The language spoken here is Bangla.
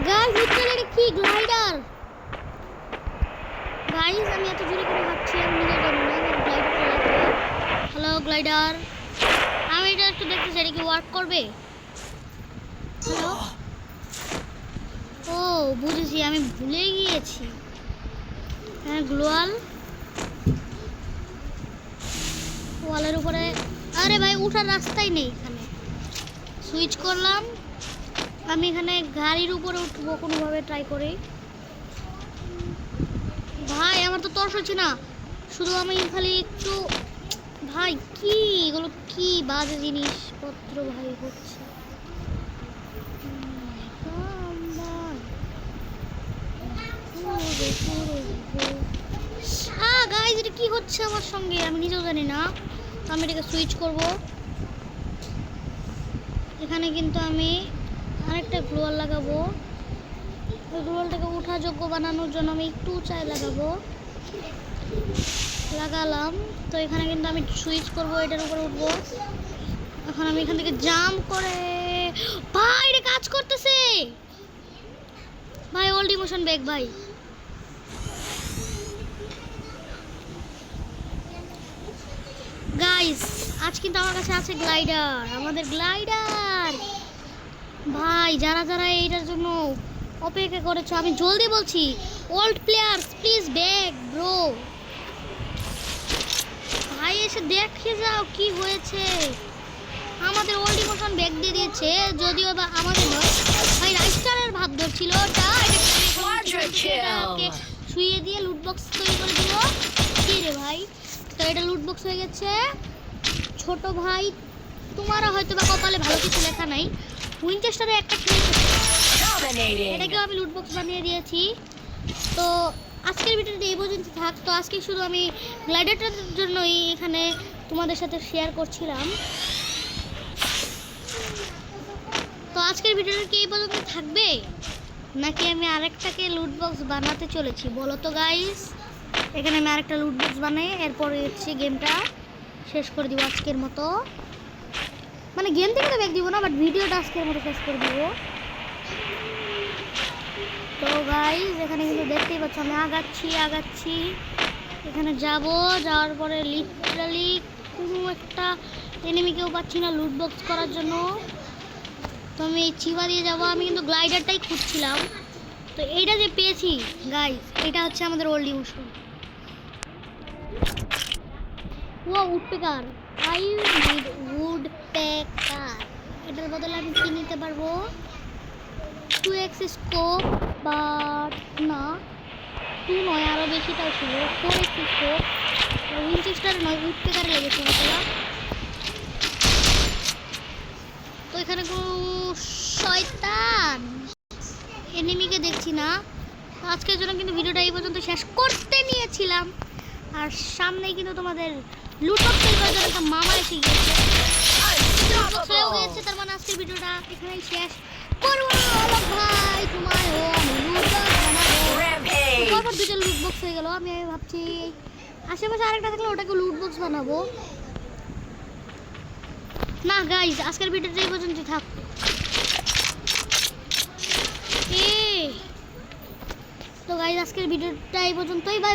গাইস লিটারালি এটা কি গ্লাইডার। গাইস আমি এত জোরে করে হাঁটছি আমি নিজে জানি না আমার গ্লাইডারটা লাগবে। হ্যালো গ্লাইডার, আমি এটা একটু দেখতে চাই কি ওয়ার্ক করবে। হ্যালো, ও বুঝেছি, আমি ভুলে গিয়েছি। হ্যাঁ গ্লোয়াল ওয়ালের উপরে। আরে ভাই উঠার রাস্তাই নেই এখানে। সুইচ করলাম, আমি এখানে গাড়ির উপরে উঠবো কোনোভাবে ট্রাই করি। ভাই আমার তো তর্স হচ্ছে না, শুধু আমি খালি একটু। ভাই কি এগুলো কি বাজে জিনিসপত্র ভাই হচ্ছে। গাইস এটা কি হচ্ছে আমার সঙ্গে আমি নিজেও জানি না। তো আমি এটাকে সুইচ করব। এখানে কিন্তু আমি আরেকটা গ্লোয়াল লাগাবো। ওই গ্লোয়ালটাকে উঠাযোগ্য বানানোর জন্য আমি একটু উঁচাই লাগালাম। তো এখানে কিন্তু আমি সুইচ করব, এটার উপরে উঠবো। এখন আমি এখান থেকে জাম্প করে। ভাই এটা কাজ করতেছে ভাই, ওল্ড ইমোশন ব্যাক ভাই। গাইস আজ কিন্তু আমার কাছে আছে গ্লাইডার, আমাদের গ্লাইডার। ভাই যারা যারা এইটার জন্য অপেক্ষা করেছো আমি জলদি বলছি, old players please back bro. ভাই এসে দেখে যাও কি হয়েছে। আমাদের ওল্ড ইমোশন ব্যাক দিয়ে দিয়েছে, যদিও বা আমাদের নয় ভাই, রাইস্টারের ভাব ধরছিল ওটা। এটাকে শুইয়ে দিয়ে লুট বক্স তৈরি করে দিল। কি রে ভাই, তো এটা লুট বক্স হয়ে গেছে। ছোট ভাই তোমারও হয়তো বা কপালে ভালো কিছু লেখা নাই। উইনচেস্টারে একটা এটাকেও আমি লুট বক্স বানিয়ে দিয়েছি। তো আজকের ভিডিওটা এই পর্যন্ত থাক। তো আজকে শুধু আমি গ্লাইডারটার জন্যই এখানে তোমাদের সাথে শেয়ার করছিলাম। তো আজকের ভিডিওটা কি এই পর্যন্ত থাকবে নাকি আমি আরেকটাকে লুট বক্স বানাতে চলেছি বলো তো গাইস। এখানে আমি আরেকটা লুট বক্স বানাই, এরপরে হচ্ছে গেমটা শেষ করে দিব আজকের মতো। মানে গেম থেকে তো ব্যাক দিব না, বাট ভিডিওটা আজকের মতো শেষ করে দিব। তো গাইস এখানে কিন্তু দেখতেই পাচ্ছ আমি আগাচ্ছি। এখানে যাওয়ার পরে লিটারালি কোনো একটা এনিমিকেও পাচ্ছি না লুট বক্স করার জন্য। তো আমি এই চিবা দিয়ে যাবো। আমি কিন্তু গ্লাইডারটাই খুঁজছিলাম, তো এইটা যে পেয়েছি গাইস, এটা হচ্ছে আমাদের ওল্ড ইমোশন। ও উডপেকার, আই নিড উডপেকার। এটার বদলে আমি কি নিতে পারবো? 2x স্কোপ, বাট না 2 নয়, আরও বেশিটাও ছিল। 4x স্কোপ, উইনচেস্টার নয়, উডপেকার লেগেছে মশলা। তো এখানে কোনো শয়তান এনিমিকে দেখছি না। আজকের জন্য কিন্তু ভিডিওটা এই পর্যন্ত শেষ করতে নিয়েছিলাম। আর সামনেই কিন্তু তোমাদের লুটবক্স তৈরি করার জন্য একটা মামা এসে গিয়েছে। হয়েও গিয়েছে, তার মানে আজকের ভিডিওটা এখানেই শেষ করবো। ভাই তোমার পরপর 2টা লুটবক্স হয়ে গেল। আমি ভাবছি আশেপাশে আরেকটা থাকলে ওটাকে লুটবক্স বানাবো না। গাইজ আজকের ভিডিওটা এই পর্যন্তই থাক। তো গাইজ আজকের ভিডিওটা এই পর্যন্তই, বাই।